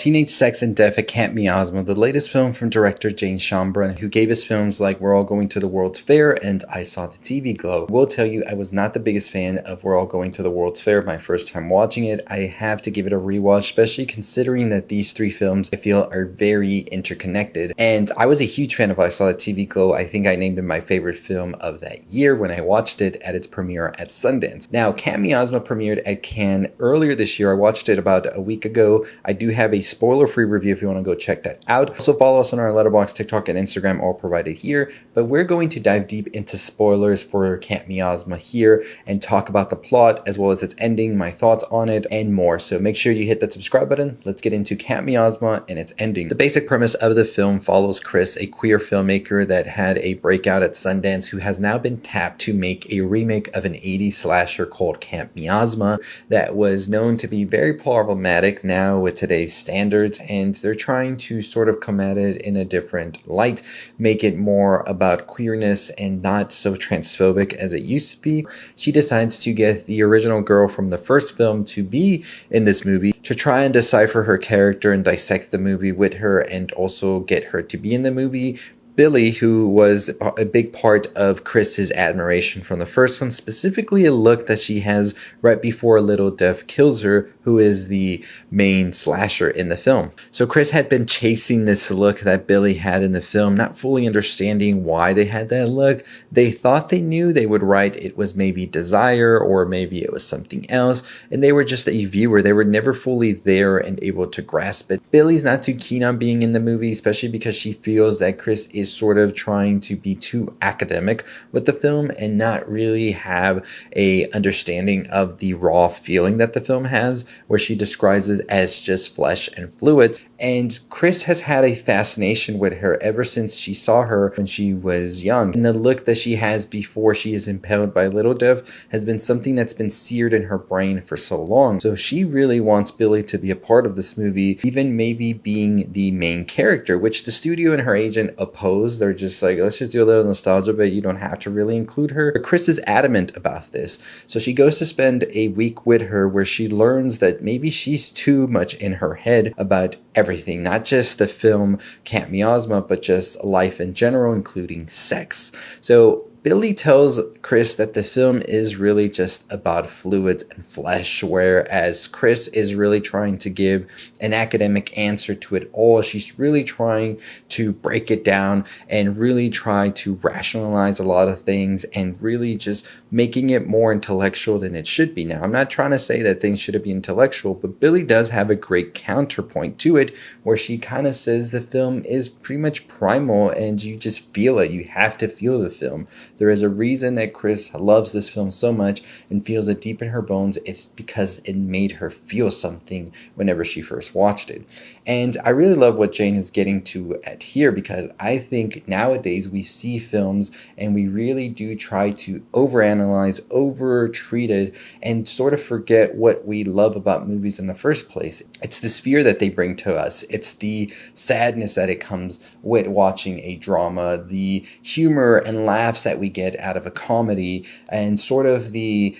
Teenage Sex and Death at Camp Miasma, the latest film from director Jane Schoenbrun, who gave us films like We're All Going to the World's Fair and I Saw the TV Glow. I will tell you, I was not the biggest fan of We're All Going to the World's Fair my first time watching it. I have to give it a rewatch, especially considering that these three films I feel are very interconnected. And I was a huge fan of I Saw the TV Glow. I think I named it my favorite film of that year when I watched it at its premiere at Sundance. Now, Camp Miasma premiered at Cannes earlier this year. I watched it about a week ago. I do have a spoiler-free review if you want to go check that out. Also follow us on our Letterboxd, TikTok, and Instagram, all provided here. But we're going to dive deep into spoilers for Camp Miasma here and talk about the plot as well as its ending, my thoughts on it, and more. So make sure you hit that subscribe button. Let's get into Camp Miasma and its ending. The basic premise of the film follows Chris, a queer filmmaker that had a breakout at Sundance, who has now been tapped to make a remake of an 80s slasher called Camp Miasma that was known to be very problematic now with today's standards, and they're trying to sort of come at it in a different light, make it more about queerness and not so transphobic as it used to be. She decides to get the original girl from the first film to be in this movie to try and decipher her character and dissect the movie with her, and also get her to be in the movie. Billy, who was a big part of Chris's admiration from the first one, specifically a look that she has right before Little Death kills her, who is the main slasher in the film. So Chris had been chasing this look that Billy had in the film, not fully understanding why they had that look. They thought they knew. They would write it was maybe desire or maybe it was something else, and they were just a viewer. They were never fully there and able to grasp it. Billy's not too keen on being in the movie, especially because she feels that Chris is sort of trying to be too academic with the film and not really have a understanding of the raw feeling that the film has, where she describes it as just flesh and fluids. And Chris has had a fascination with her ever since she saw her when she was young. And the look that she has before she is impaled by Little Death has been something that's been seared in her brain for so long. So she really wants Billy to be a part of this movie, even maybe being the main character, which the studio and her agent oppose. They're just like, let's just do a little nostalgia, but you don't have to really include her. But Chris is adamant about this. So she goes to spend a week with her where she learns that maybe she's too much in her head about everything, not just the film Camp Miasma, but just life in general, including sex. So Billy tells Chris that the film is really just about fluids and flesh, whereas Chris is really trying to give an academic answer to it all. She's really trying to break it down and really try to rationalize a lot of things and really just making it more intellectual than it should be. Now, I'm not trying to say that things shouldn't be intellectual, but Billy does have a great counterpoint to it, where she kind of says the film is pretty much primal and you just feel it. You have to feel the film. There is a reason that Chris loves this film so much and feels it deep in her bones. It's because it made her feel something whenever she first watched it. And I really love what Jane is getting to at here, because I think nowadays we see films and we really do try to overanalyze, over-treat it, and sort of forget what we love about movies in the first place. It's the fear that they bring to us. It's the sadness that it comes with watching a drama, the humor and laughs that we get out of a comedy, and sort of the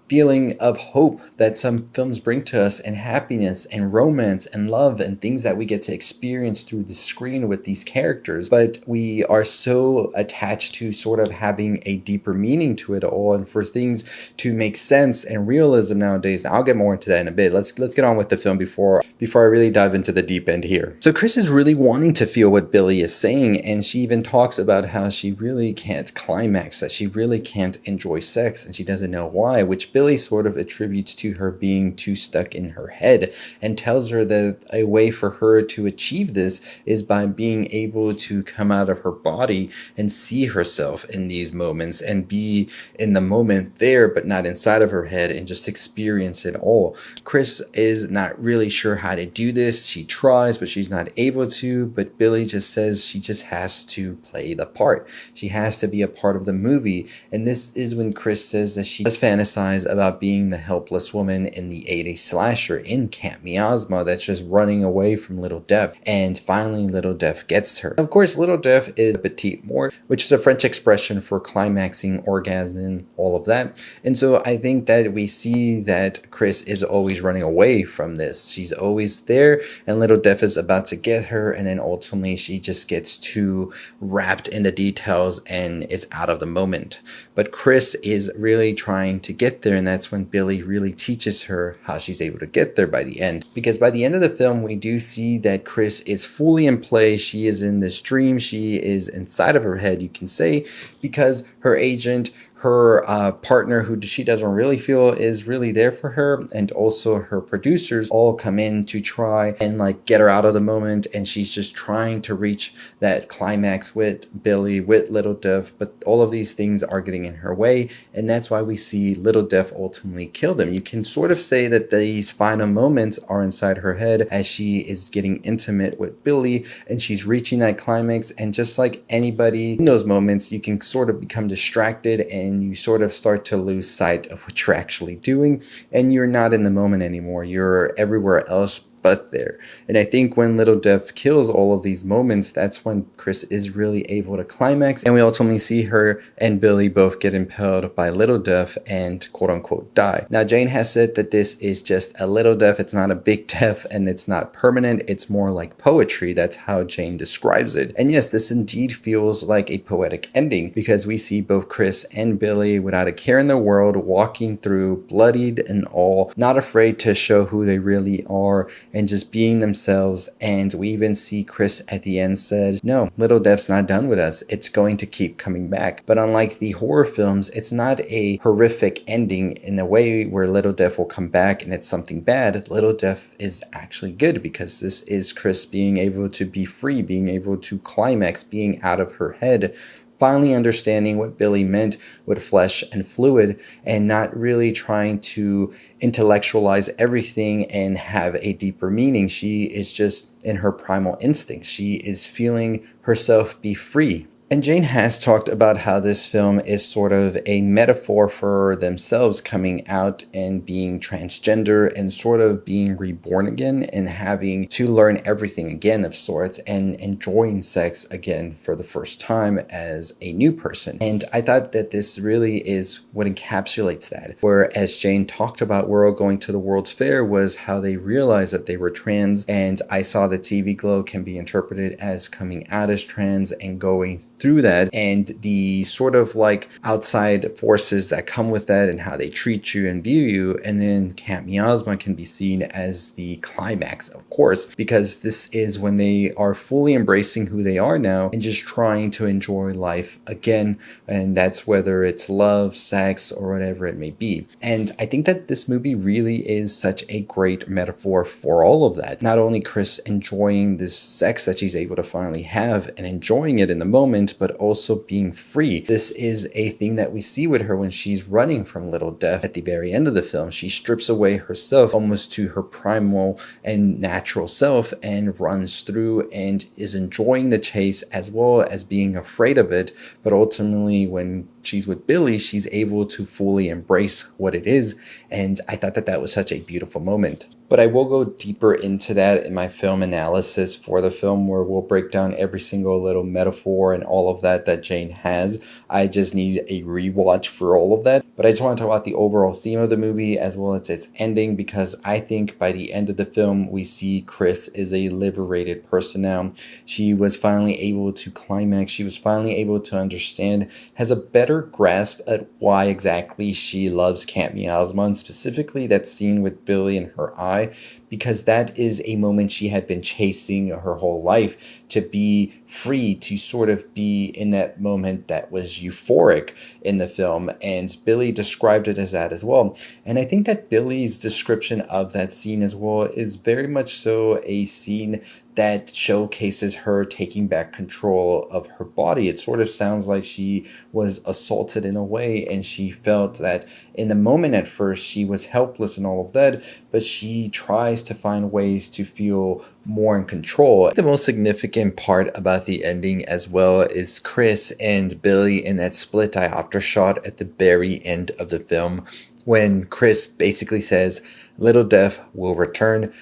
feeling of hope that some films bring to us, and happiness and romance and love and things that we get to experience through the screen with these characters. But we are so attached to sort of having a deeper meaning to it all, and for things to make sense and realism nowadays. Now, I'll get more into that in a bit. Let's get on with the film before I really dive into the deep end here. So Chris is really wanting to feel what Billy is saying, and she even talks about how she really can't climax, that she really can't enjoy sex, and she doesn't know why, which Billy sort of attributes to her being too stuck in her head, and tells her that a way for her to achieve this is by being able to come out of her body and see herself in these moments and be in the moment there, but not inside of her head, and just experience it all. Chris is not really sure how to do this. She tries, but she's not able to. But Billy just says she just has to play the part. She has to be a part part of the movie. And this is when Chris says that she does fantasize about being the helpless woman in the 80s slasher in Camp Miasma that's just running away from Little Death. And finally, Little Death gets her. Of course, Little Death is petite mort, which is a French expression for climaxing, orgasming, all of that. And so I think that we see that Chris is always running away from this. She's always there, and Little Death is about to get her, and then ultimately she just gets too wrapped in the details and it's out of the moment. But Chris is really trying to get there, and that's when Billy really teaches her how she's able to get there by the end. Because by the end of the film, we do see that Chris is fully in play. She is in this dream. She is inside of her head, you can say, because her agent, her partner, who she doesn't really feel is really there for her, and also her producers all come in to try and like get her out of the moment, and she's just trying to reach that climax with Billy, with Little Death, but all of these things are getting in her way, and that's why we see Little Death ultimately kill them. You can sort of say that these final moments are inside her head as she is getting intimate with Billy and she's reaching that climax, and just like anybody in those moments, you can sort of become distracted and you sort of start to lose sight of what you're actually doing, and you're not in the moment anymore. You're everywhere else but there. And I think when Little Death kills all of these moments, that's when Chris is really able to climax, and we ultimately see her and Billy both get impaled by Little Death and quote unquote die. Now Jane has said that this is just a little death, it's not a big death, and it's not permanent, it's more like poetry. That's how Jane describes it. And yes, this indeed feels like a poetic ending, because we see both Chris and Billy without a care in the world walking through, bloodied and all, not afraid to show who they really are, and just being themselves. And we even see Chris at the end said, no, Little Death's not done with us. It's going to keep coming back. But unlike the horror films, it's not a horrific ending in a way where Little Death will come back and it's something bad. Little Death is actually good, because this is Chris being able to be free, being able to climax, being out of her head, finally understanding what Billy meant with flesh and fluid, and not really trying to intellectualize everything and have a deeper meaning. She is just in her primal instincts. She is feeling herself be free. And Jane has talked about how this film is sort of a metaphor for themselves coming out and being transgender and sort of being reborn again and having to learn everything again of sorts and enjoying sex again for the first time as a new person. And I thought that this really is what encapsulates that. Whereas Jane talked about We're All Going to the World's Fair was how they realized that they were trans, and I Saw the TV Glow can be interpreted as coming out as trans and going through that, and the sort of like outside forces that come with that and how they treat you and view you. And then Camp Miasma can be seen as the climax, of course, because this is when they are fully embracing who they are now and just trying to enjoy life again. And that's whether it's love, sex, or whatever it may be. And I think that this movie really is such a great metaphor for all of that. Not only Chris enjoying this sex that she's able to finally have and enjoying it in the moment, but also being free. This is a thing that we see with her when she's running from Little Death at the very end of the film. She strips away herself almost to her primal and natural self and runs through and is enjoying the chase as well as being afraid of it. But ultimately, when she's with Billy, she's able to fully embrace what it is. And I thought that that was such a beautiful moment. But I will go deeper into that in my film analysis for the film, where we'll break down every single little metaphor and all of that that Jane has. I just need a rewatch for all of that. But I just want to talk about the overall theme of the movie as well as its ending, because I think by the end of the film, we see Chris is a liberated person now. She was finally able to climax. She was finally able to understand, has a better grasp at why exactly she loves Camp Miasma, and specifically that scene with Billy in her eye, because that is a moment she had been chasing her whole life, to be free, to sort of be in that moment that was euphoric in the film. And Billy described it as that as well. And I think that Billy's description of that scene as well is very much so a scene that showcases her taking back control of her body. It sort of sounds like she was assaulted in a way, and she felt that in the moment at first she was helpless and all of that, but she tries to find ways to feel more in control. The most significant part about the ending as well is Chris and Billy in that split diopter shot at the very end of the film, when Chris basically says, "Little Death will return."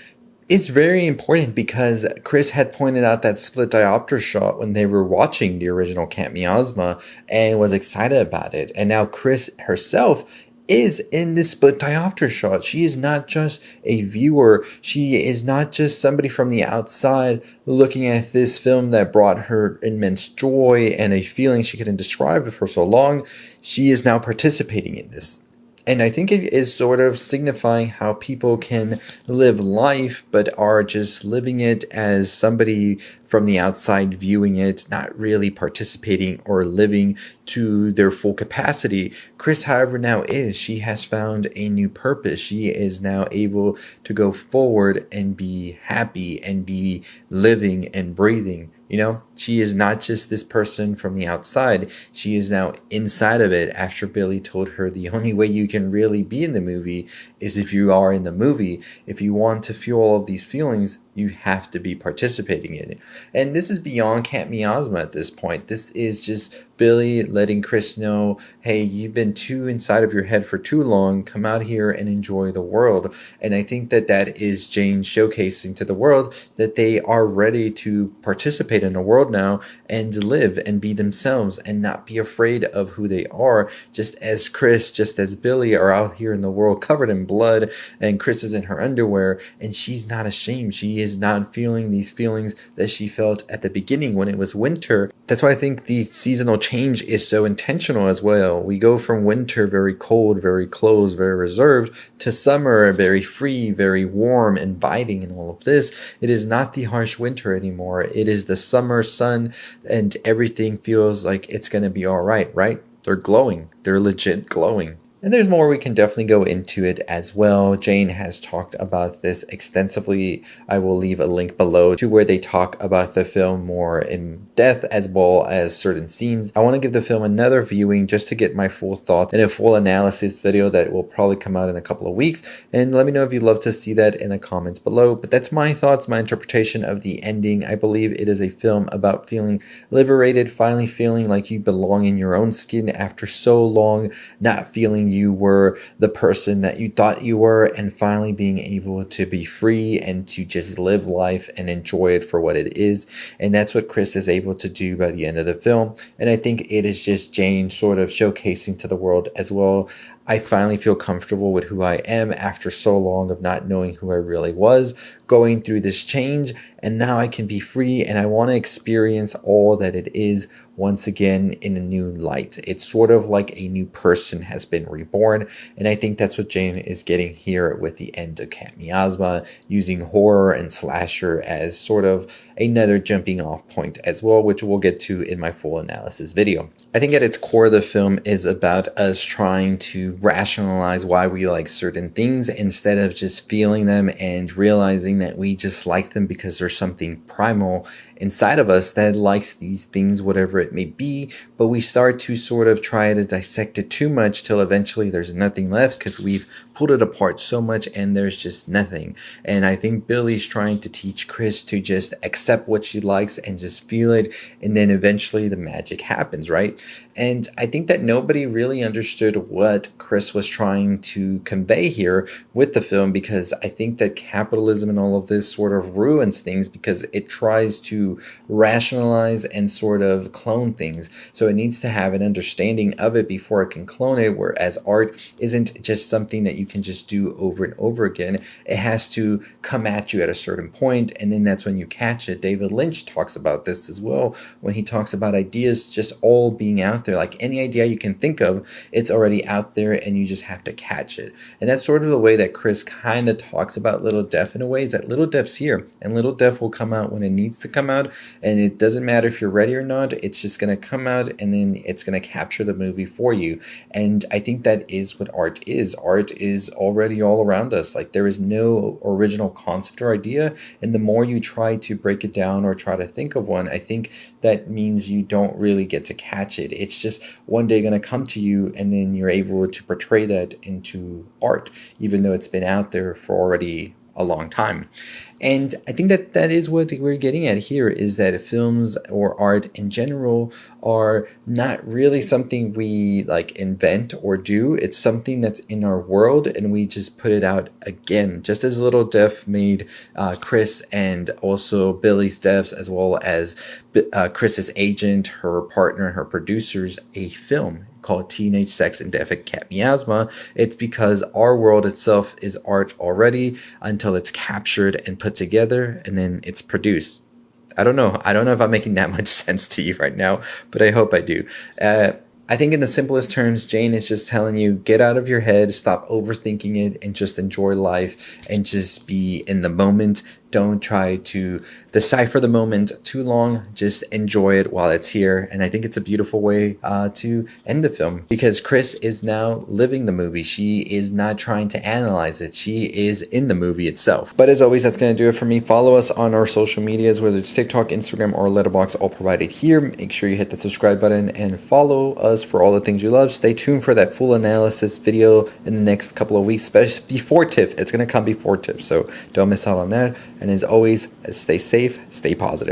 It's very important because Chris had pointed out that split diopter shot when they were watching the original Camp Miasma and was excited about it. And now Chris herself is in this split diopter shot. She is not just a viewer. She is not just somebody from the outside looking at this film that brought her immense joy and a feeling she couldn't describe for so long. She is now participating in this. And I think it is sort of signifying how people can live life, but are just living it as somebody from the outside viewing it, not really participating or living to their full capacity. Chris, however, now is. She has found a new purpose. She is now able to go forward and be happy and be living and breathing. You know, she is not just this person from the outside. She is now inside of it after Billy told her the only way you can really be in the movie is if you are in the movie. If you want to feel all of these feelings, you have to be participating in it. And this is beyond Camp Miasma at this point. This is just Billy letting Chris know, hey, you've been too inside of your head for too long. Come out here and enjoy the world. And I think that that is Jane showcasing to the world that they are ready to participate in the world now and live and be themselves and not be afraid of who they are. Just as Chris, just as Billy are out here in the world covered in blood, and Chris is in her underwear, and she's not ashamed. She is not feeling these feelings that she felt at the beginning when it was winter. That's why I think the seasonal change is so intentional as well. We go from winter, very cold, very closed, very reserved, to summer, very free, very warm, inviting, and all of this. It is not the harsh winter anymore. It is the summer sun, and everything feels like it's going to be all right, right? They're glowing. They're legit glowing. And there's more, we can definitely go into it as well. Jane has talked about this extensively. I will leave a link below to where they talk about the film more in depth, as well as certain scenes. I want to give the film another viewing just to get my full thoughts and a full analysis video that will probably come out in a couple of weeks. And let me know if you'd love to see that in the comments below. But that's my thoughts, my interpretation of the ending. I believe it is a film about feeling liberated, finally feeling like you belong in your own skin after so long not feeling you were the person that you thought you were, and finally being able to be free and to just live life and enjoy it for what it is. And that's what Chris is able to do by the end of the film. And I think it is just Jane sort of showcasing to the world as well, I finally feel comfortable with who I am after so long of not knowing who I really was, going through this change, and now I can be free and I want to experience all that it is once again in a new light. It's sort of like a new person has been reborn, and I think that's what Jane is getting here with the end of Camp Miasma, using horror and slasher as sort of another jumping off point as well, which we'll get to in my full analysis video. I think at its core, the film is about us trying to rationalize why we like certain things instead of just feeling them and realizing that we just like them because there's something primal inside of us that likes these things, whatever it may be. But we start to sort of try to dissect it too much till eventually there's nothing left because we've pulled it apart so much and there's just nothing. And I think Billy's trying to teach Chris to just accept what she likes and just feel it, and then eventually the magic happens, right? And I think that nobody really understood what Chris was trying to convey here with the film, because I think that capitalism and all of this sort of ruins things because it tries to rationalize and sort of clone things. So it needs to have an understanding of it before it can clone it, whereas art isn't just something that you can just do over and over again. It has to come at you at a certain point, and then that's when you catch it. David Lynch talks about this as well when he talks about ideas just all being out there. Like any idea you can think of, it's already out there there and you just have to catch it. And that's sort of the way that Chris kind of talks about Little Death in a way, is that Little Death's here and Little Death will come out when it needs to come out, and it doesn't matter if you're ready or not. It's just going to come out and then it's going to capture the movie for you. And I think that is what art is. Art is already all around us. Like, there is no original concept or idea, and the more you try to break it down or try to think of one, I think that means you don't really get to catch it. It's just one day going to come to you, and then you're able to portray that into art, even though it's been out there for already a long time. And I think that that is what we're getting at here, is that films or art in general are not really something we like invent or do. It's something that's in our world, and we just put it out again, just as Little Death made Chris and also Billy's deaths, as well as Chris's agent, her partner, and her producers, a film called Teenage Sex and Death at Camp Miasma. It's because our world itself is art already until it's captured and put together and then it's produced. I don't know if I'm making that much sense to you right now, but I hope I do. I think in the simplest terms, Jane is just telling you, get out of your head, stop overthinking it, and just enjoy life and just be in the moment. Don't try to decipher the moment too long. Just enjoy it while it's here. And I think it's a beautiful way to end the film, because Chris is now living the movie. She is not trying to analyze it. She is in the movie itself. But as always, that's going to do it for me. Follow us on our social medias, whether it's TikTok, Instagram, or Letterboxd, all provided here. Make sure you hit that subscribe button and follow us for all the things you love. Stay tuned for that full analysis video in the next couple of weeks, especially before TIFF. It's going to come before TIFF, so don't miss out on that. And as always, stay safe, stay positive.